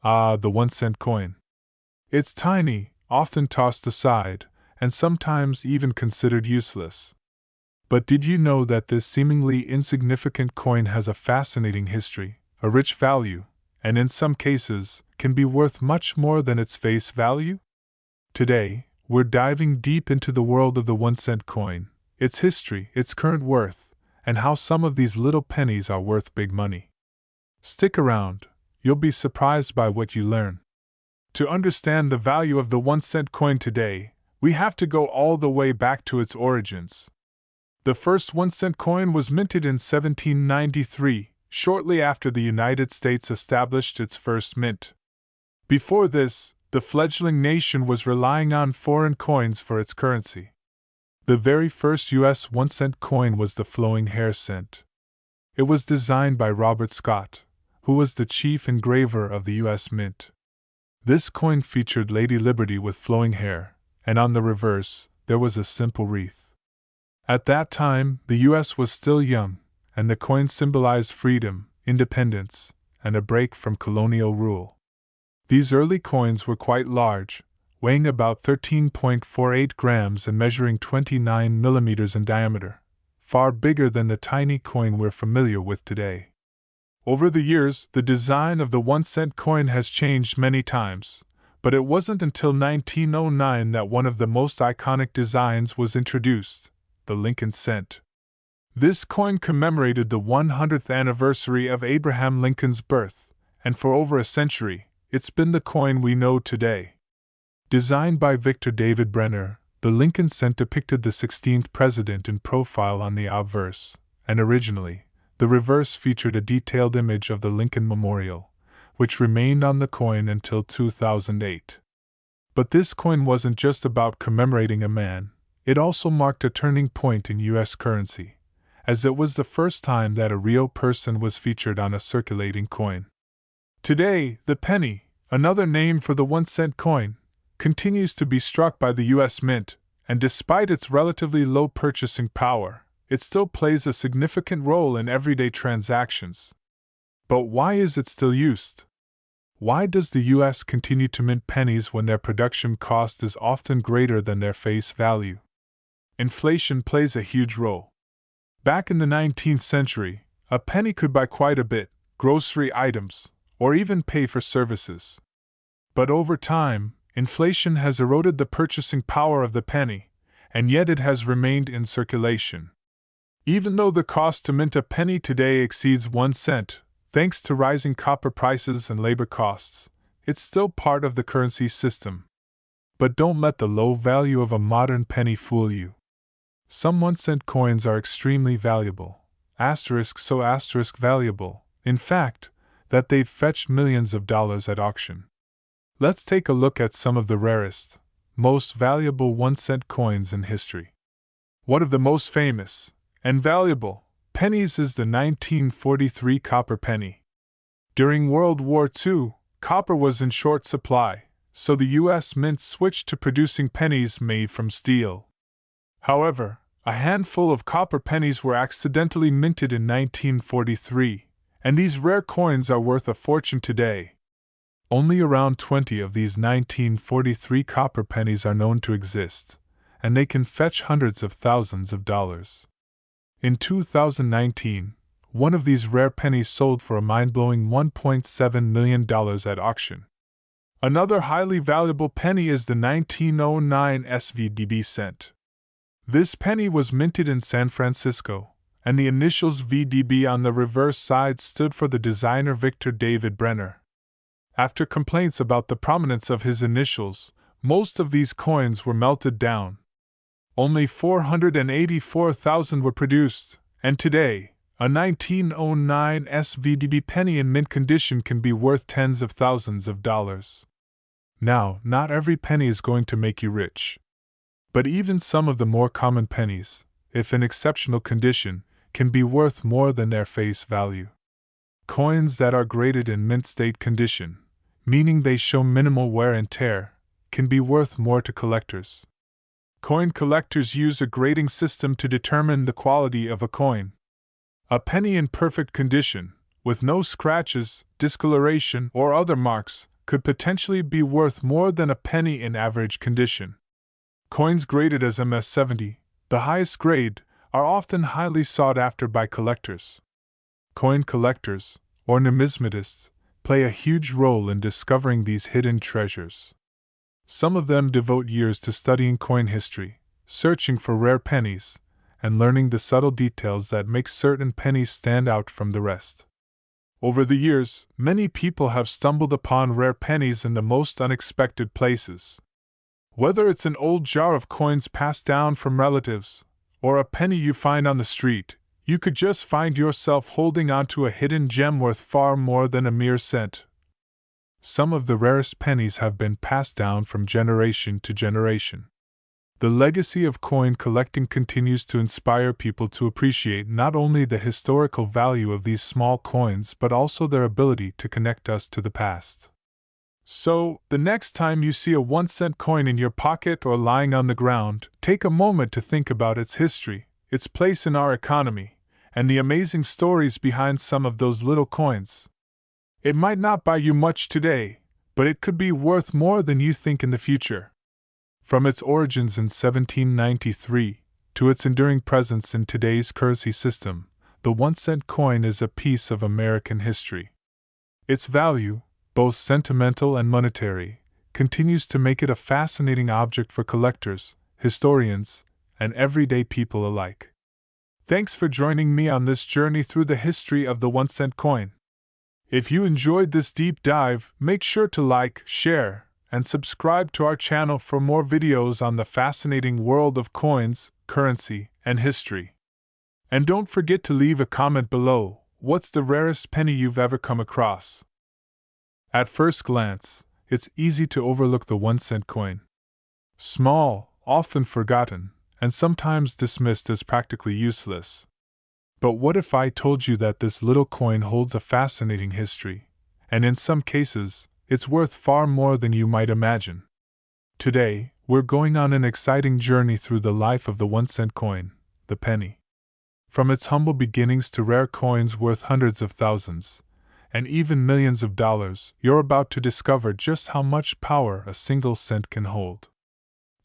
Ah, the 1-cent coin. It's tiny, often tossed aside, and sometimes even considered useless. But did you know that this seemingly insignificant coin has a fascinating history, a rich value, and in some cases, can be worth much more than its face value? Today, we're diving deep into the world of the 1-cent coin, its history, its current worth, and how some of these little pennies are worth big money. Stick around, you'll be surprised by what you learn. To understand the value of the 1-cent coin today, we have to go all the way back to its origins. The first 1-cent coin was minted in 1793, shortly after the United States established its first mint. Before this, the fledgling nation was relying on foreign coins for its currency. The very first U.S. 1-cent coin was the flowing hair cent. It was designed by Robert Scott, who was the chief engraver of the U.S. Mint. This coin featured Lady Liberty with flowing hair, and on the reverse, there was a simple wreath. At that time, the U.S. was still young, and the coin symbolized freedom, independence, and a break from colonial rule. These early coins were quite large, weighing about 13.48 grams and measuring 29 millimeters in diameter, far bigger than the tiny coin we're familiar with today. Over the years, the design of the 1-cent coin has changed many times, but it wasn't until 1909 that one of the most iconic designs was introduced, the Lincoln cent. This coin commemorated the 100th anniversary of Abraham Lincoln's birth, and for over a century, it's been the coin we know today. Designed by Victor David Brenner, the Lincoln cent depicted the 16th president in profile on the obverse, and originally, the reverse featured a detailed image of the Lincoln Memorial, which remained on the coin until 2008. But this coin wasn't just about commemorating a man, it also marked a turning point in U.S. currency, as it was the first time that a real person was featured on a circulating coin. Today, the penny, another name for the 1-cent coin, continues to be struck by the U.S. Mint, and despite its relatively low purchasing power, it still plays a significant role in everyday transactions. But why is it still used? Why does the U.S. continue to mint pennies when their production cost is often greater than their face value? Inflation plays a huge role. Back in the 19th century, a penny could buy quite a bit, grocery items, or even pay for services. But over time, inflation has eroded the purchasing power of the penny, and yet it has remained in circulation. Even though the cost to mint a penny today exceeds 1 cent, thanks to rising copper prices and labor costs, it's still part of the currency system. But don't let the low value of a modern penny fool you. Some 1-cent coins are extremely valuable, so valuable, in fact, that they've fetched millions of dollars at auction. Let's take a look at some of the rarest, most valuable 1-cent coins in history. One of the most famous and valuable pennies is the 1943 copper penny. During World War II, copper was in short supply, so the U.S. Mint switched to producing pennies made from steel. However, a handful of copper pennies were accidentally minted in 1943, and these rare coins are worth a fortune today. Only around 20 of these 1943 copper pennies are known to exist, and they can fetch hundreds of thousands of dollars. In 2019, one of these rare pennies sold for a mind-blowing $1.7 million at auction. Another highly valuable penny is the 1909 SVDB cent. This penny was minted in San Francisco, and the initials VDB on the reverse side stood for the designer Victor David Brenner. After complaints about the prominence of his initials, most of these coins were melted down. Only 484,000 were produced, and today, a 1909 SVDB penny in mint condition can be worth tens of thousands of dollars. Now, not every penny is going to make you rich. But even some of the more common pennies, if in exceptional condition, can be worth more than their face value. Coins that are graded in mint state condition, meaning they show minimal wear and tear, can be worth more to collectors. Coin collectors use a grading system to determine the quality of a coin. A penny in perfect condition, with no scratches, discoloration, or other marks, could potentially be worth more than a penny in average condition. Coins graded as MS-70, the highest grade, are often highly sought after by collectors. Coin collectors, or numismatists, play a huge role in discovering these hidden treasures. Some of them devote years to studying coin history, searching for rare pennies, and learning the subtle details that make certain pennies stand out from the rest. Over the years, many people have stumbled upon rare pennies in the most unexpected places. Whether it's an old jar of coins passed down from relatives, or a penny you find on the street, you could just find yourself holding onto a hidden gem worth far more than a mere cent. Some of the rarest pennies have been passed down from generation to generation. The legacy of coin collecting continues to inspire people to appreciate not only the historical value of these small coins but also their ability to connect us to the past. So, the next time you see a 1-cent coin in your pocket or lying on the ground, take a moment to think about its history, its place in our economy, and the amazing stories behind some of those little coins. It might not buy you much today, but it could be worth more than you think in the future. From its origins in 1793 to its enduring presence in today's currency system, the 1-cent coin is a piece of American history. Its value, both sentimental and monetary, continues to make it a fascinating object for collectors, historians, and everyday people alike. Thanks for joining me on this journey through the history of the 1-cent coin. If you enjoyed this deep dive, make sure to like, share, and subscribe to our channel for more videos on the fascinating world of coins, currency, and history. And don't forget to leave a comment below. What's the rarest penny you've ever come across? At first glance, it's easy to overlook the 1-cent coin. Small, often forgotten, and sometimes dismissed as practically useless. But what if I told you that this little coin holds a fascinating history, and in some cases, it's worth far more than you might imagine? Today, we're going on an exciting journey through the life of the 1-cent coin, the penny. From its humble beginnings to rare coins worth hundreds of thousands, and even millions of dollars, you're about to discover just how much power a single cent can hold.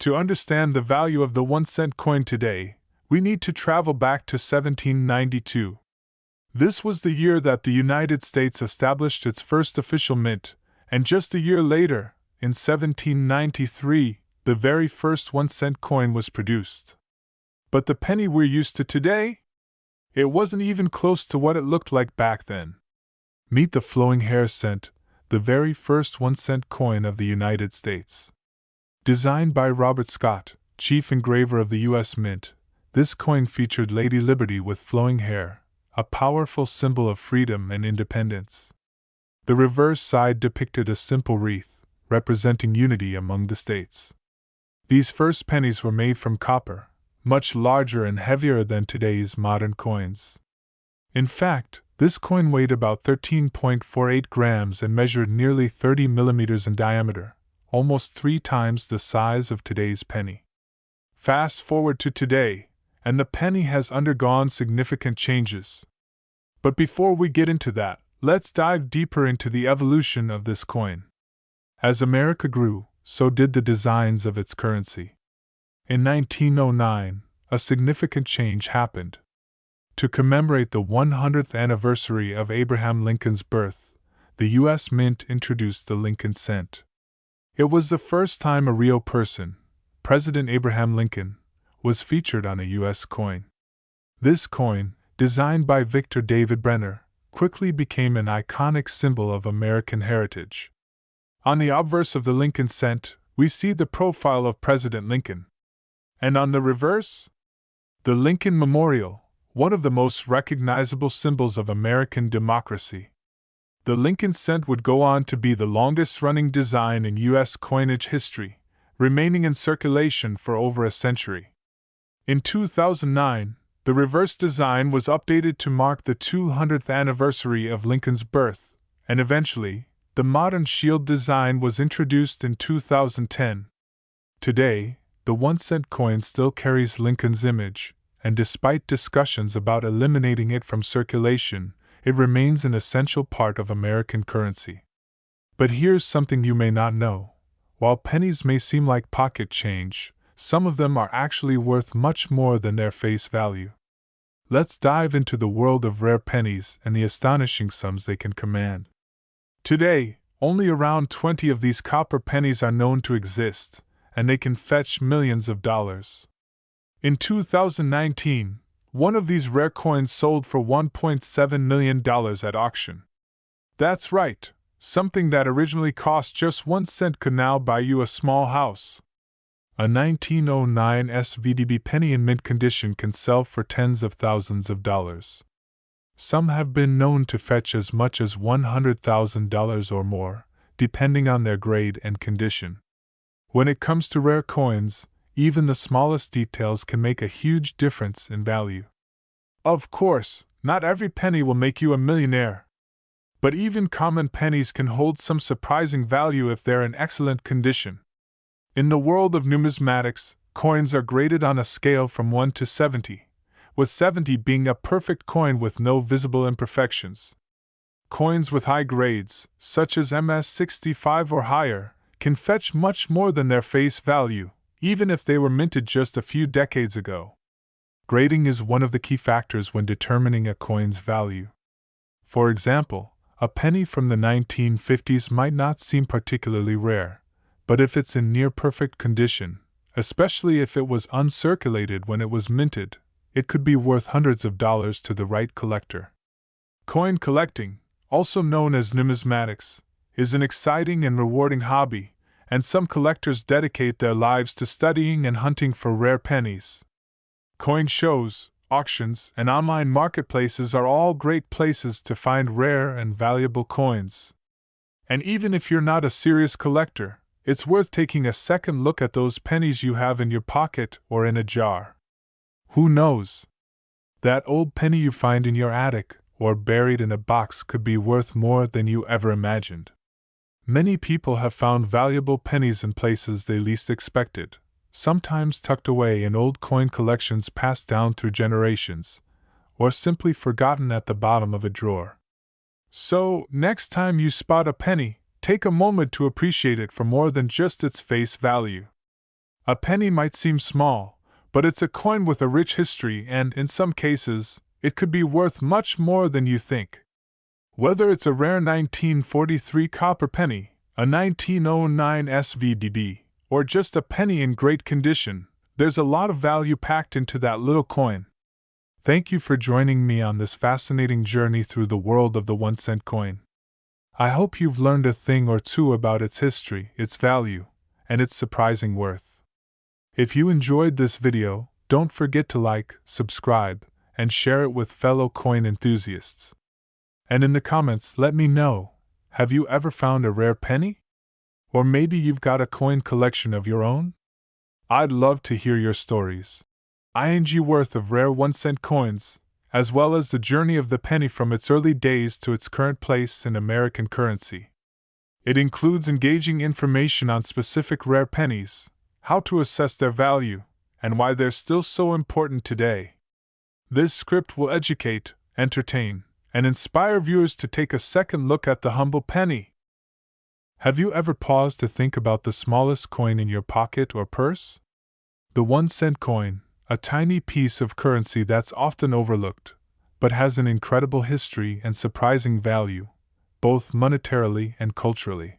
To understand the value of the 1-cent coin today, we need to travel back to 1792. This was the year that the United States established its first official mint, and just a year later, in 1793, the very first 1-cent coin was produced. But the penny we're used to today? It wasn't even close to what it looked like back then. Meet the flowing hair cent, the very first 1-cent coin of the United States. Designed by Robert Scott, chief engraver of the U.S. Mint, this coin featured Lady Liberty with flowing hair, a powerful symbol of freedom and independence. The reverse side depicted a simple wreath, representing unity among the states. These first pennies were made from copper, much larger and heavier than today's modern coins. In fact, this coin weighed about 13.48 grams and measured nearly 30 millimeters in diameter, almost 3 times the size of today's penny. Fast forward to today, and the penny has undergone significant changes. But before we get into that, let's dive deeper into the evolution of this coin. As America grew, so did the designs of its currency. In 1909, a significant change happened. To commemorate the 100th anniversary of Abraham Lincoln's birth, the U.S. Mint introduced the Lincoln cent. It was the first time a real person, President Abraham Lincoln, was featured on a U.S. coin. This coin, designed by Victor David Brenner, quickly became an iconic symbol of American heritage. On the obverse of the Lincoln cent, we see the profile of President Lincoln. And on the reverse, the Lincoln Memorial, one of the most recognizable symbols of American democracy. The Lincoln cent would go on to be the longest-running design in U.S. coinage history, remaining in circulation for over a century. In 2009, the reverse design was updated to mark the 200th anniversary of Lincoln's birth, and eventually, the modern shield design was introduced in 2010. Today, the 1-cent coin still carries Lincoln's image, and despite discussions about eliminating it from circulation, it remains an essential part of American currency. But here's something you may not know. While pennies may seem like pocket change, some of them are actually worth much more than their face value. Let's dive into the world of rare pennies and the astonishing sums they can command. Today, only around 20 of these copper pennies are known to exist, and they can fetch millions of dollars. In 2019, one of these rare coins sold for $1.7 million at auction. That's right, something that originally cost just 1 cent could now buy you a small house. A 1909 SVDB penny in mint condition can sell for tens of thousands of dollars. Some have been known to fetch as much as $100,000 or more, depending on their grade and condition. When it comes to rare coins, even the smallest details can make a huge difference in value. Of course, not every penny will make you a millionaire. But even common pennies can hold some surprising value if they're in excellent condition. In the world of numismatics, coins are graded on a scale from 1 to 70. With 70 being a perfect coin with no visible imperfections. Coins with high grades, such as MS65 or higher, can fetch much more than their face value, even if they were minted just a few decades ago. Grading is one of the key factors when determining a coin's value. For example, a penny from the 1950s might not seem particularly rare, but if it's in near-perfect condition, especially if it was uncirculated when it was minted, it could be worth hundreds of dollars to the right collector. Coin collecting, also known as numismatics, is an exciting and rewarding hobby, and some collectors dedicate their lives to studying and hunting for rare pennies. Coin shows, auctions, and online marketplaces are all great places to find rare and valuable coins. And even if you're not a serious collector, it's worth taking a second look at those pennies you have in your pocket or in a jar. Who knows? That old penny you find in your attic or buried in a box could be worth more than you ever imagined. Many people have found valuable pennies in places they least expected, sometimes tucked away in old coin collections passed down through generations, or simply forgotten at the bottom of a drawer. So, next time you spot a penny, take a moment to appreciate it for more than just its face value. A penny might seem small, but it's a coin with a rich history and, in some cases, it could be worth much more than you think. Whether it's a rare 1943 copper penny, a 1909 SVDB, or just a penny in great condition, there's a lot of value packed into that little coin. Thank you for joining me on this fascinating journey through the world of the 1-cent coin. I hope you've learned a thing or two about its history, its value, and its surprising worth. If you enjoyed this video, don't forget to like, subscribe, and share it with fellow coin enthusiasts. And in the comments, let me know, have you ever found a rare penny? Or maybe you've got a coin collection of your own? I'd love to hear your stories. ING worth of rare 1-cent coins, as well as the journey of the penny from its early days to its current place in American currency. It includes engaging information on specific rare pennies, how to assess their value, and why they're still so important today. This script will educate, entertain, and inspire viewers to take a second look at the humble penny. Have you ever paused to think about the smallest coin in your pocket or purse? The 1-cent coin, a tiny piece of currency that's often overlooked, but has an incredible history and surprising value, both monetarily and culturally.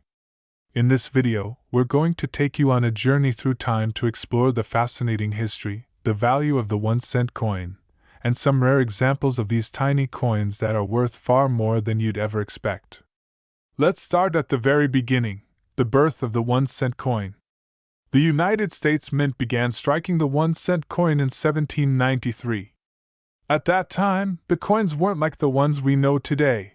In this video, we're going to take you on a journey through time to explore the fascinating history, the value of the 1-cent coin, and some rare examples of these tiny coins that are worth far more than you'd ever expect. Let's start at the very beginning, the birth of the 1-cent coin. The United States Mint began striking the 1-cent coin in 1793. At that time, the coins weren't like the ones we know today.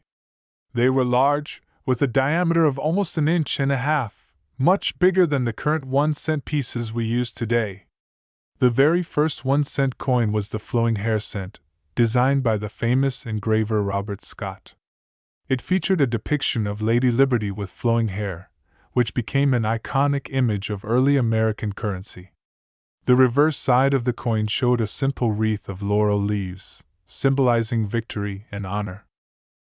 They were large, with a diameter of almost 1.5 inches, much bigger than the current 1-cent pieces we use today. The very first 1-cent coin was the flowing hair cent, designed by the famous engraver Robert Scott. It featured a depiction of Lady Liberty with flowing hair, which became an iconic image of early American currency. The reverse side of the coin showed a simple wreath of laurel leaves, symbolizing victory and honor.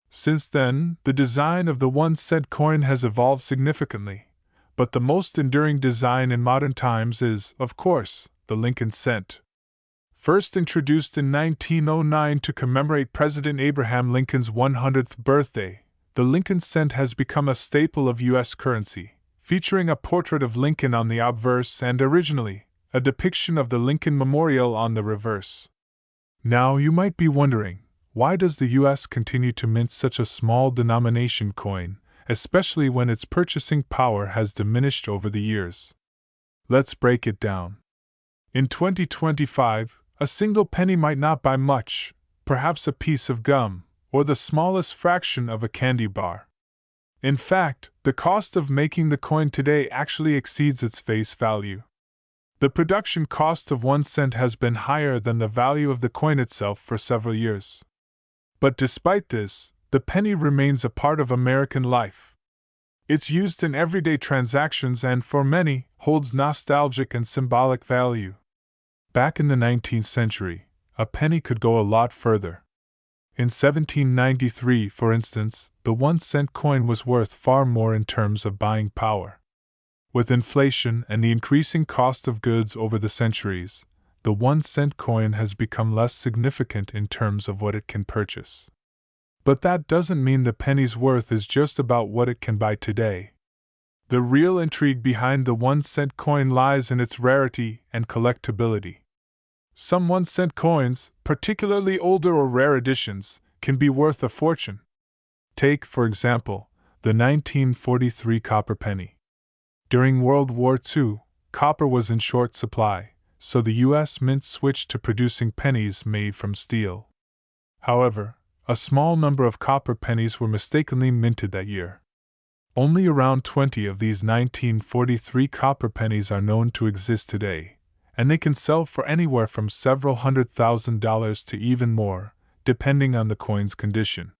Since then, the design of the 1-cent coin has evolved significantly, but the most enduring design in modern times is, of course, the Lincoln cent. First introduced in 1909 to commemorate President Abraham Lincoln's 100th birthday, the Lincoln cent has become a staple of U.S. currency, featuring a portrait of Lincoln on the obverse and originally, a depiction of the Lincoln Memorial on the reverse. Now you might be wondering, why does the U.S. continue to mint such a small denomination coin, especially when its purchasing power has diminished over the years? Let's break it down. In 2025, a single penny might not buy much, perhaps a piece of gum, or the smallest fraction of a candy bar. In fact, the cost of making the coin today actually exceeds its face value. The production cost of 1 cent has been higher than the value of the coin itself for several years. But despite this, the penny remains a part of American life. It's used in everyday transactions and, for many, holds nostalgic and symbolic value. Back in the 19th century, a penny could go a lot further. In 1793, for instance, the 1-cent coin was worth far more in terms of buying power. With inflation and the increasing cost of goods over the centuries, the 1-cent coin has become less significant in terms of what it can purchase. But that doesn't mean the penny's worth is just about what it can buy today. The real intrigue behind the 1-cent coin lies in its rarity and collectability. Some 1-cent coins, particularly older or rare editions, can be worth a fortune. Take, for example, the 1943 copper penny. During World War II, copper was in short supply, so the U.S. Mint switched to producing pennies made from steel. However, a small number of copper pennies were mistakenly minted that year. Only around 20 of these 1943 copper pennies are known to exist today, and they can sell for anywhere from several $100,000 to even more, depending on the coin's condition.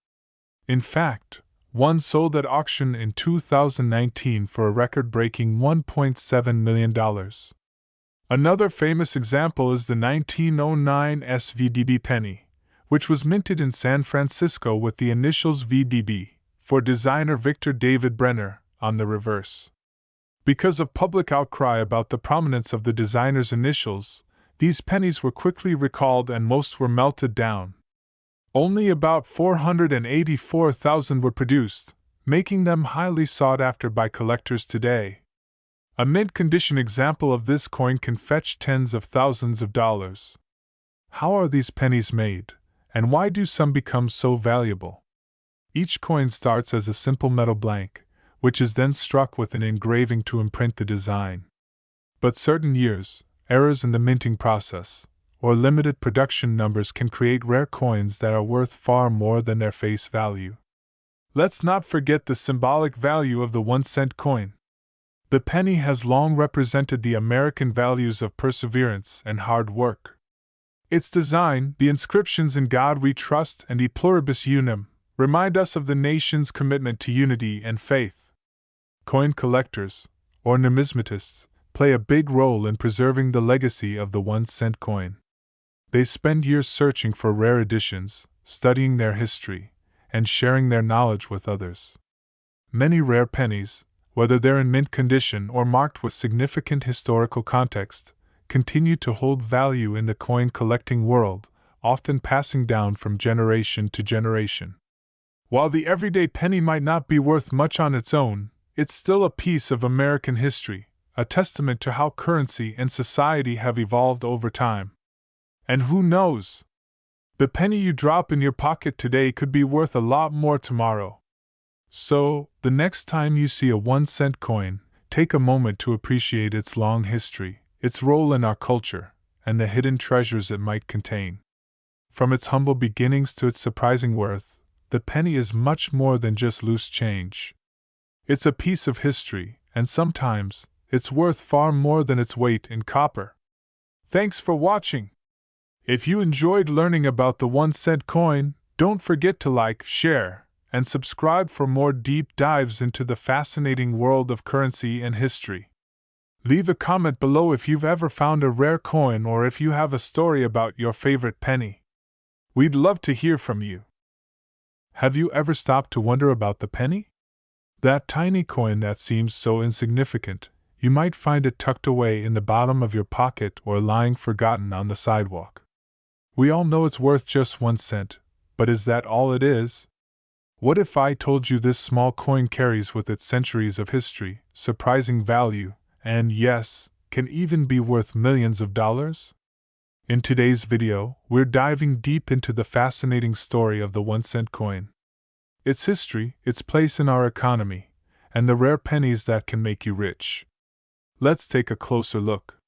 In fact, one sold at auction in 2019 for a record-breaking $1.7 million. Another famous example is the 1909 SVDB penny, which was minted in San Francisco with the initials VDB, for designer Victor David Brenner, on the reverse. Because of public outcry about the prominence of the designer's initials, these pennies were quickly recalled and most were melted down. Only about 484,000 were produced, making them highly sought after by collectors today. A mint-condition example of this coin can fetch tens of thousands of dollars. How are these pennies made, and why do some become so valuable? Each coin starts as a simple metal blank, which is then struck with an engraving to imprint the design. But certain years, errors in the minting process, or limited production numbers can create rare coins that are worth far more than their face value. Let's not forget the symbolic value of the 1-cent coin. The penny has long represented the American values of perseverance and hard work. Its design, the inscriptions "In God We Trust" and "E Pluribus Unum," remind us of the nation's commitment to unity and faith. Coin collectors, or numismatists, play a big role in preserving the legacy of the 1-cent coin. They spend years searching for rare editions, studying their history, and sharing their knowledge with others. Many rare pennies, whether they're in mint condition or marked with significant historical context, continue to hold value in the coin collecting world, often passing down from generation to generation. While the everyday penny might not be worth much on its own, it's still a piece of American history, a testament to how currency and society have evolved over time. And who knows? The penny you drop in your pocket today could be worth a lot more tomorrow. So, the next time you see a 1-cent coin, take a moment to appreciate its long history, its role in our culture, and the hidden treasures it might contain. From its humble beginnings to its surprising worth, the penny is much more than just loose change. It's a piece of history, and sometimes, it's worth far more than its weight in copper. Thanks for watching! If you enjoyed learning about the 1-cent coin, don't forget to like, share, and subscribe for more deep dives into the fascinating world of currency and history. Leave a comment below if you've ever found a rare coin or if you have a story about your favorite penny. We'd love to hear from you. Have you ever stopped to wonder about the penny? That tiny coin that seems so insignificant, you might find it tucked away in the bottom of your pocket or lying forgotten on the sidewalk. We all know it's worth just 1 cent, but is that all it is? What if I told you this small coin carries with it centuries of history, surprising value, and yes, can even be worth millions of dollars? In today's video, we're diving deep into the fascinating story of the 1 cent coin. Its history, its place in our economy, and the rare pennies that can make you rich. Let's take a closer look.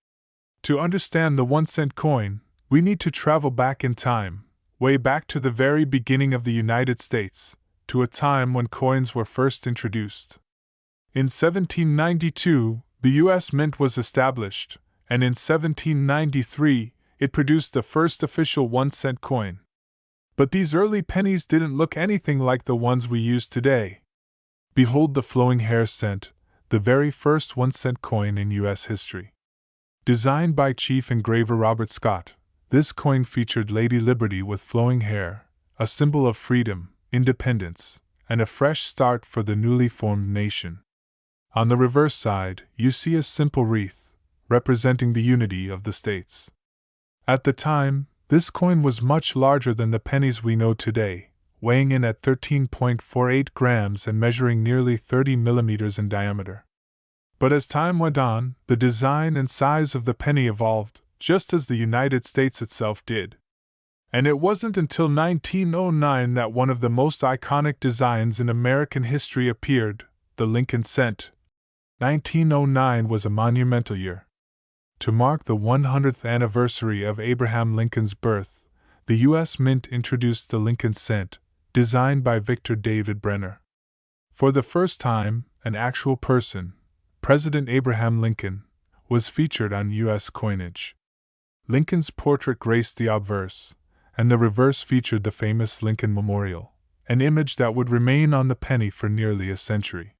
To understand the 1 cent coin, we need to travel back in time, way back to the very beginning of the United States, to a time when coins were first introduced. In 1792, the U.S. Mint was established, and in 1793, it produced the first official 1 cent coin. But these early pennies didn't look anything like the ones we use today. Behold the flowing hair cent, the very first 1 cent coin in U.S. history. Designed by Chief Engraver Robert Scott, this coin featured Lady Liberty with flowing hair, a symbol of freedom, independence, and a fresh start for the newly formed nation. On the reverse side, you see a simple wreath, representing the unity of the states. At the time, this coin was much larger than the pennies we know today, weighing in at 13.48 grams and measuring nearly 30 millimeters in diameter. But as time went on, the design and size of the penny evolved, just as the United States itself did. And it wasn't until 1909 that one of the most iconic designs in American history appeared, the Lincoln cent. 1909 was a monumental year. To mark the 100th anniversary of Abraham Lincoln's birth, the U.S. Mint introduced the Lincoln cent, designed by Victor David Brenner. For the first time, an actual person, President Abraham Lincoln, was featured on U.S. coinage. Lincoln's portrait graced the obverse, and the reverse featured the famous Lincoln Memorial, an image that would remain on the penny for nearly a century.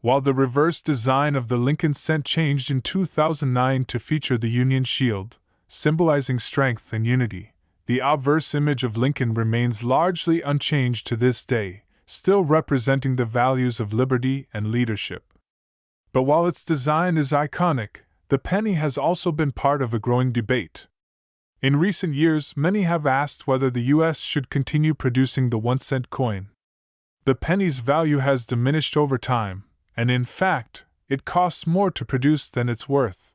While the reverse design of the Lincoln cent changed in 2009 to feature the Union Shield, symbolizing strength and unity, the obverse image of Lincoln remains largely unchanged to this day, still representing the values of liberty and leadership. But while its design is iconic, the penny has also been part of a growing debate. In recent years, many have asked whether the U.S. should continue producing the 1 cent coin. The penny's value has diminished over time, and in fact, it costs more to produce than it's worth.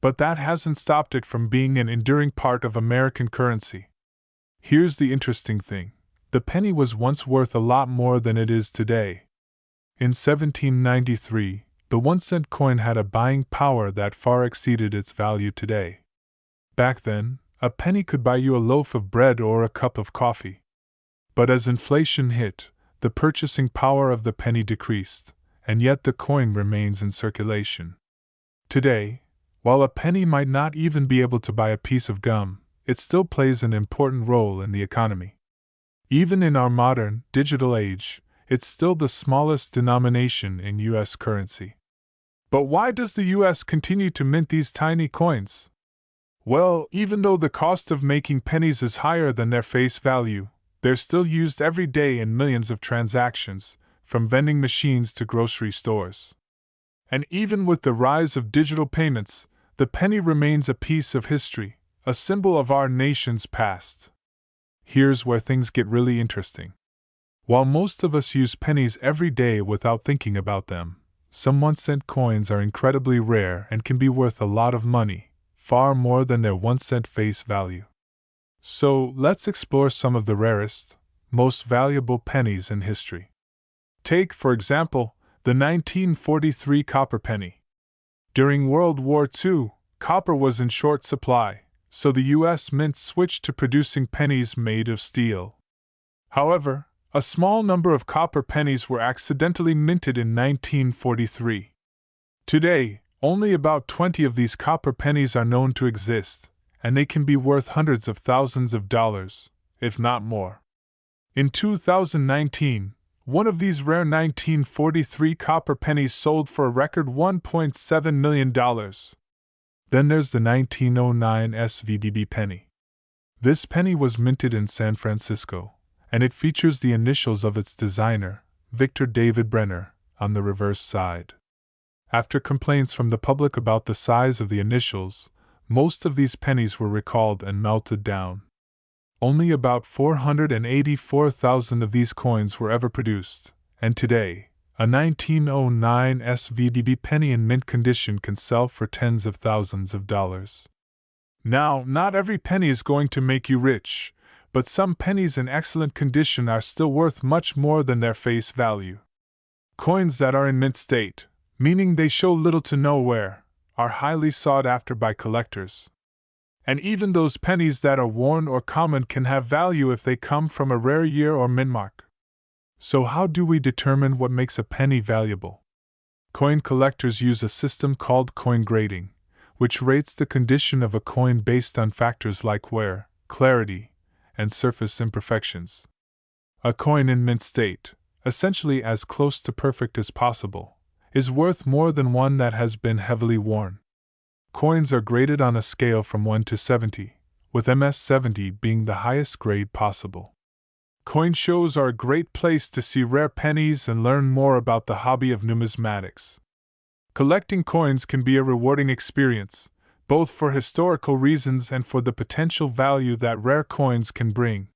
But that hasn't stopped it from being an enduring part of American currency. Here's the interesting thing: the penny was once worth a lot more than it is today. In 1793, the 1 cent coin had a buying power that far exceeded its value today. Back then, a penny could buy you a loaf of bread or a cup of coffee. But as inflation hit, the purchasing power of the penny decreased, and yet the coin remains in circulation. Today, while a penny might not even be able to buy a piece of gum, it still plays an important role in the economy. Even in our modern, digital age, it's still the smallest denomination in U.S. currency. But why does the U.S. continue to mint these tiny coins? Well, even though the cost of making pennies is higher than their face value, they're still used every day in millions of transactions, from vending machines to grocery stores. And even with the rise of digital payments, the penny remains a piece of history, a symbol of our nation's past. Here's where things get really interesting. While most of us use pennies every day without thinking about them, some 1 cent coins are incredibly rare and can be worth a lot of money, far more than their 1 cent face value. So, let's explore some of the rarest, most valuable pennies in history. Take, for example, the 1943 copper penny. During World War II, copper was in short supply, so the U.S. Mint switched to producing pennies made of steel. However, a small number of copper pennies were accidentally minted in 1943. Today, only about 20 of these copper pennies are known to exist, and they can be worth hundreds of thousands of dollars, if not more. In 2019, one of these rare 1943 copper pennies sold for a record $1.7 million. Then there's the 1909 SVDB penny. This penny was minted in San Francisco, and it features the initials of its designer, Victor David Brenner, on the reverse side. After complaints from the public about the size of the initials, most of these pennies were recalled and melted down. Only about 484,000 of these coins were ever produced, and today, a 1909 SVDB penny in mint condition can sell for tens of thousands of dollars. Now, not every penny is going to make you rich, but some pennies in excellent condition are still worth much more than their face value. Coins that are in mint state, meaning they show little to no wear, are highly sought after by collectors. And even those pennies that are worn or common can have value if they come from a rare year or mint mark. So how do we determine what makes a penny valuable? Coin collectors use a system called coin grading, which rates the condition of a coin based on factors like wear, clarity, and surface imperfections. A coin in mint state, essentially as close to perfect as possible, is worth more than one that has been heavily worn. Coins are graded on a scale from 1 to 70, with MS 70 being the highest grade possible. Coin shows are a great place to see rare pennies and learn more about the hobby of numismatics. Collecting coins can be a rewarding experience, both for historical reasons and for the potential value that rare coins can bring.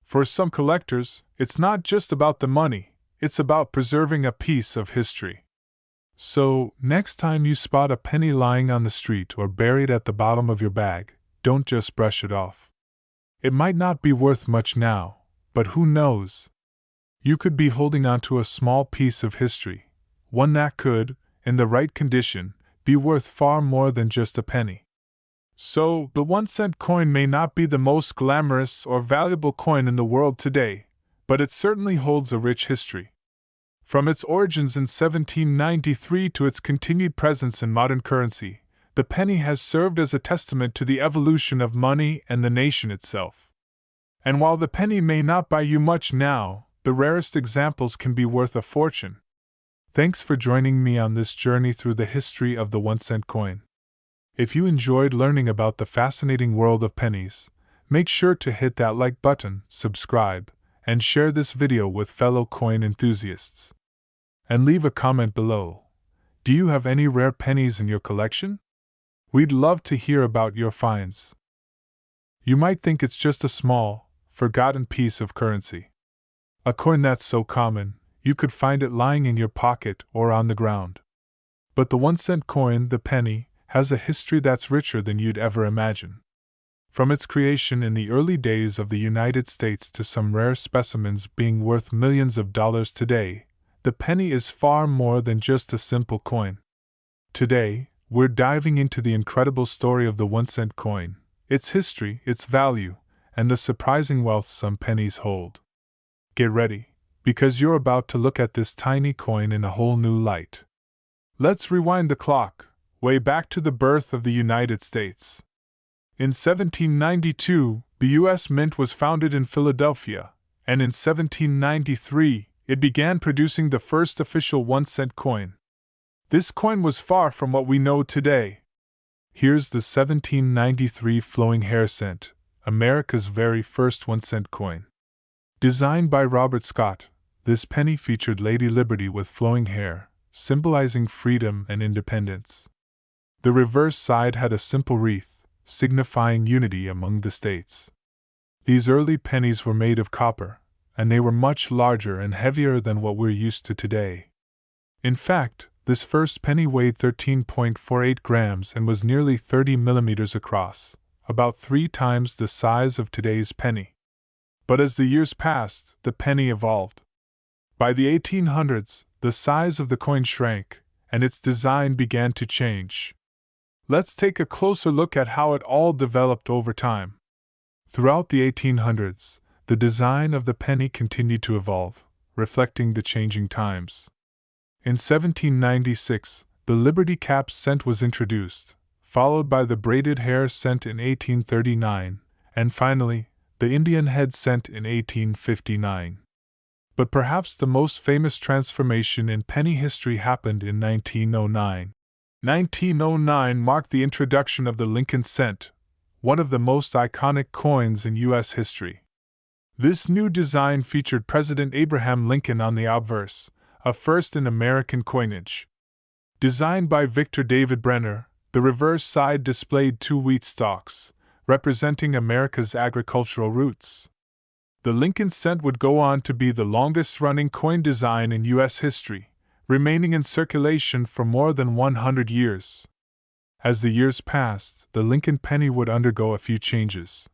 For some collectors, it's not just about the money, it's about preserving a piece of history. So, next time you spot a penny lying on the street or buried at the bottom of your bag, don't just brush it off. It might not be worth much now, but who knows? You could be holding onto a small piece of history, one that could, in the right condition, be worth far more than just a penny. So, the 1-cent coin may not be the most glamorous or valuable coin in the world today, but it certainly holds a rich history. From its origins in 1793 to its continued presence in modern currency, the penny has served as a testament to the evolution of money and the nation itself. And while the penny may not buy you much now, the rarest examples can be worth a fortune. Thanks for joining me on this journey through the history of the 1-cent coin. If you enjoyed learning about the fascinating world of pennies, make sure to hit that like button, subscribe, and share this video with fellow coin enthusiasts. And leave a comment below. Do you have any rare pennies in your collection? We'd love to hear about your finds. You might think it's just a small, forgotten piece of currency. A coin that's so common, you could find it lying in your pocket or on the ground. But the 1-cent coin, the penny, has a history that's richer than you'd ever imagine. From its creation in the early days of the United States to some rare specimens being worth millions of dollars today, the penny is far more than just a simple coin. Today, we're diving into the incredible story of the 1-cent coin, its history, its value, and the surprising wealth some pennies hold. Get ready, because you're about to look at this tiny coin in a whole new light. Let's rewind the clock, way back to the birth of the United States. In 1792, the U.S. Mint was founded in Philadelphia, and in 1793, it began producing the first official 1-cent coin. This coin was far from what we know today. Here's the 1793 flowing hair cent, America's very first 1-cent coin. Designed by Robert Scott, this penny featured Lady Liberty with flowing hair, symbolizing freedom and independence. The reverse side had a simple wreath, signifying unity among the states. These early pennies were made of copper, and they were much larger and heavier than what we're used to today. In fact, this first penny weighed 13.48 grams and was nearly 30 millimeters across, about 3 times the size of today's penny. But as the years passed, the penny evolved. By the 1800s, the size of the coin shrank, and its design began to change. Let's take a closer look at how it all developed over time. Throughout the 1800s, the design of the penny continued to evolve, reflecting the changing times. In 1796, the Liberty Cap cent was introduced, followed by the braided hair cent in 1839, and finally, the Indian head cent in 1859. But perhaps the most famous transformation in penny history happened in 1909. 1909 marked the introduction of the Lincoln cent, one of the most iconic coins in U.S. history. This new design featured President Abraham Lincoln on the obverse, a first in American coinage. Designed by Victor David Brenner, the reverse side displayed two wheat stalks, representing America's agricultural roots. The Lincoln cent would go on to be the longest-running coin design in U.S. history, remaining in circulation for more than 100 years. As the years passed, the Lincoln penny would undergo a few changes.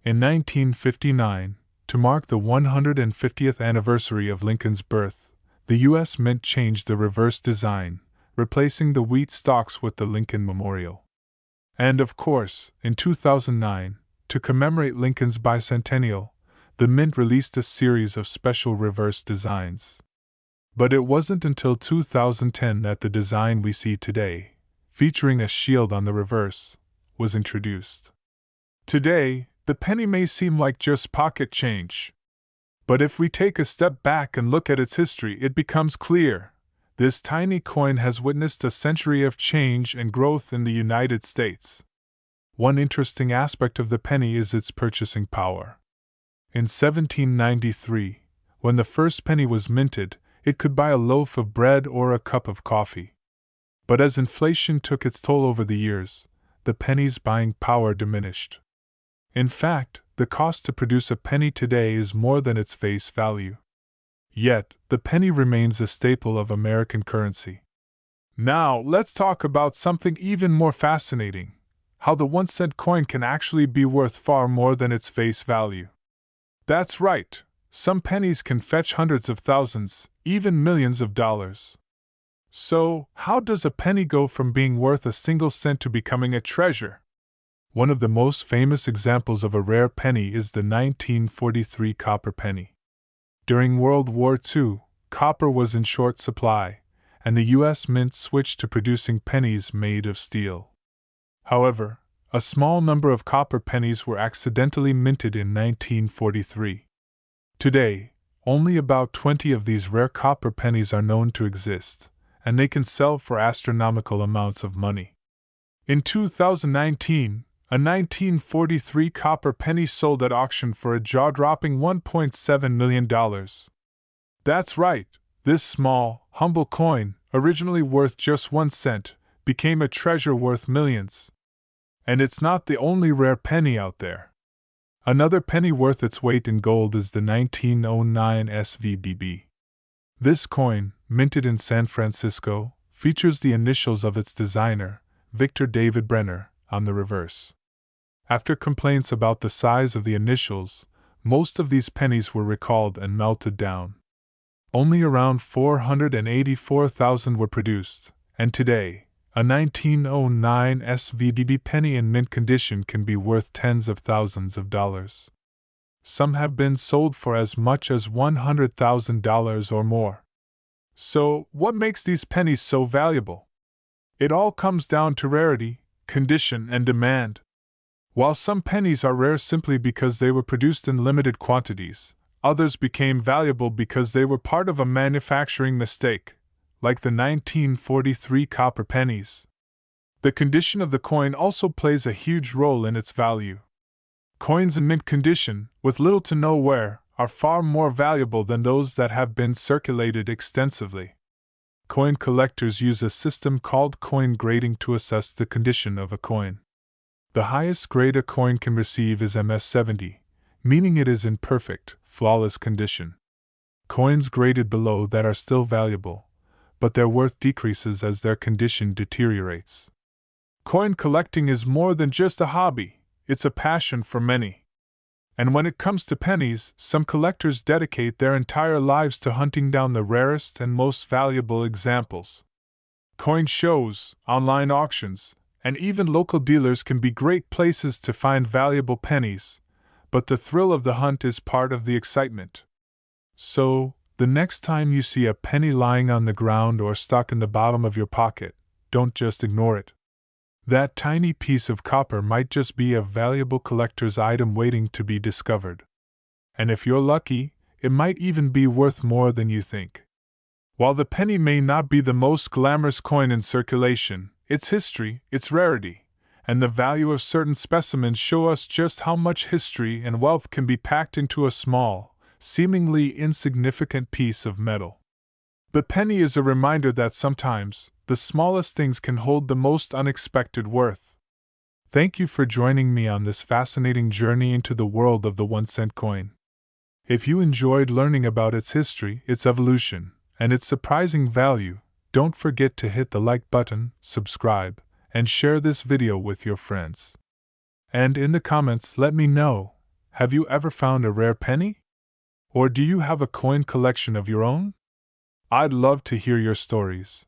In 1959, to mark the 150th anniversary of Lincoln's birth, the U.S. Mint changed the reverse design, replacing the wheat stalks with the Lincoln Memorial. And of course, in 2009, to commemorate Lincoln's bicentennial, the Mint released a series of special reverse designs. But it wasn't until 2010 that the design we see today, featuring a shield on the reverse, was introduced. Today, the penny may seem like just pocket change. But if we take a step back and look at its history, it becomes clear. This tiny coin has witnessed a century of change and growth in the United States. One interesting aspect of the penny is its purchasing power. In 1793, when the first penny was minted, it could buy a loaf of bread or a cup of coffee. But as inflation took its toll over the years, the penny's buying power diminished. In fact, the cost to produce a penny today is more than its face value. Yet, the penny remains a staple of American currency. Now, let's talk about something even more fascinating: how the 1-cent coin can actually be worth far more than its face value. That's right, some pennies can fetch hundreds of thousands, even millions of dollars. So, how does a penny go from being worth a single cent to becoming a treasure? One of the most famous examples of a rare penny is the 1943 copper penny. During World War II, copper was in short supply, and the U.S. Mint switched to producing pennies made of steel. However, a small number of copper pennies were accidentally minted in 1943. Today, only about 20 of these rare copper pennies are known to exist, and they can sell for astronomical amounts of money. In 2019, a 1943 copper penny sold at auction for a jaw-dropping $1.7 million. That's right, this small, humble coin, originally worth just 1 cent, became a treasure worth millions. And it's not the only rare penny out there. Another penny worth its weight in gold is the 1909 SVDB. This coin, minted in San Francisco, features the initials of its designer, Victor David Brenner, on the reverse. After complaints about the size of the initials, most of these pennies were recalled and melted down. Only around 484,000 were produced, and today, a 1909 SVDB penny in mint condition can be worth tens of thousands of dollars. Some have been sold for as much as $100,000 or more. So, what makes these pennies so valuable? It all comes down to rarity, condition, and demand. While some pennies are rare simply because they were produced in limited quantities, others became valuable because they were part of a manufacturing mistake, like the 1943 copper pennies. The condition of the coin also plays a huge role in its value. Coins in mint condition, with little to no wear, are far more valuable than those that have been circulated extensively. Coin collectors use a system called coin grading to assess the condition of a coin. The highest grade a coin can receive is MS-70, meaning it is in perfect, flawless condition. Coins graded below that are still valuable, but their worth decreases as their condition deteriorates. Coin collecting is more than just a hobby, it's a passion for many. And when it comes to pennies, some collectors dedicate their entire lives to hunting down the rarest and most valuable examples. Coin shows, online auctions, and even local dealers can be great places to find valuable pennies, but the thrill of the hunt is part of the excitement. So, the next time you see a penny lying on the ground or stuck in the bottom of your pocket, don't just ignore it. That tiny piece of copper might just be a valuable collector's item waiting to be discovered. And if you're lucky, it might even be worth more than you think. While the penny may not be the most glamorous coin in circulation, its history, its rarity, and the value of certain specimens show us just how much history and wealth can be packed into a small, seemingly insignificant piece of metal. The penny is a reminder that sometimes, the smallest things can hold the most unexpected worth. Thank you for joining me on this fascinating journey into the world of the 1-cent coin. If you enjoyed learning about its history, its evolution, and its surprising value, don't forget to hit the like button, subscribe, and share this video with your friends. And in the comments, let me know, have you ever found a rare penny? Or do you have a coin collection of your own? I'd love to hear your stories.